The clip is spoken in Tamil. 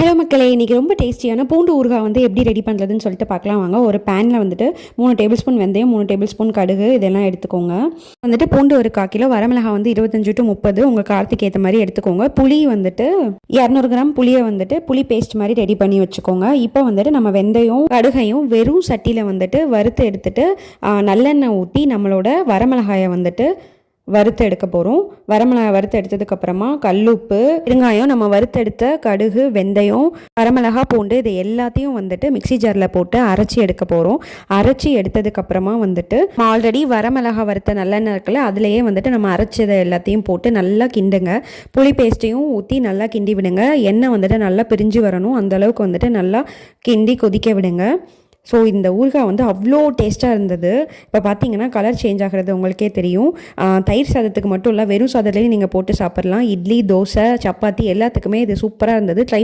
ஹலோ மக்களே, இன்றைக்கி ரொம்ப டேஸ்டியான பூண்டு ஊறுகாய் வந்து எப்படி ரெடி பண்ணுறதுன்னு சொல்லிட்டு பார்க்கலாம் வாங்க. ஒரு பேனில் வந்துட்டு 3 டேபிள் ஸ்பூன் வெந்தயம், 3 டேபிள் ஸ்பூன் கடுகு இதெல்லாம் எடுத்துக்கோங்க. வந்துட்டு பூண்டு ஒரு 1/4 கிலோ, வரமிளகாய் வந்து 25 to 30 உங்கள் காரத்துக்கு ஏற்ற மாதிரி எடுத்துக்கோங்க. புளி வந்துட்டு 200 கிராம் புளியை வந்துட்டு புளி பேஸ்ட் மாதிரி ரெடி பண்ணி வச்சுக்கோங்க. இப்போ வந்துட்டு நம்ம வெந்தயம் கடுகையும் வெறும் சட்டியில் வந்துட்டு வறுத்து எடுத்துட்டு நல்லெண்ணெய் ஊற்றி நம்மளோட வரமிளகாயை வந்துட்டு வறுத்து எடுக்க போகிறோம். வரமிளகாய் வறுத்து எடுத்ததுக்கப்புறமா கல்லுப்பு, பெருங்காயம், நம்ம வறுத்தெடுத்த கடுகு, வெந்தயம், வரமிளகா, பூண்டு இது எல்லாத்தையும் வந்துட்டு மிக்சி ஜாரில் போட்டு அரைச்சி எடுக்க போகிறோம். அரைச்சி எடுத்ததுக்கப்புறமா வந்துட்டு ஆல்ரெடி வரமிளகா வறுத்த நல்லெண்ணெய் இருக்குல்ல, அதுலேயே வந்துட்டு நம்ம அரைச்சதை எல்லாத்தையும் போட்டு நல்லா கிண்டுங்க. புளி பேஸ்ட்டையும் ஊற்றி நல்லா கிண்டி விடுங்க. எண்ணெய் வந்துட்டு நல்லா பிரிஞ்சு வரணும், அந்தளவுக்கு வந்துட்டு நல்லா கிண்டி கொதிக்க விடுங்க. ஸோ இந்த ஊறுகாய் வந்து அவ்வளோ டேஸ்ட்டாக இருந்தது. இப்போ பார்த்தீங்கன்னா கலர் சேஞ்ச் ஆகிறது உங்களுக்கே தெரியும். தயிர் சாதத்துக்கு மட்டும் இல்லை, வெறும் சாதத்துலேயும் நீங்கள் போட்டு சாப்பிட்லாம். இட்லி, தோசை, சப்பாத்தி எல்லாத்துக்குமே இது சூப்பராக இருந்தது. ட்ரை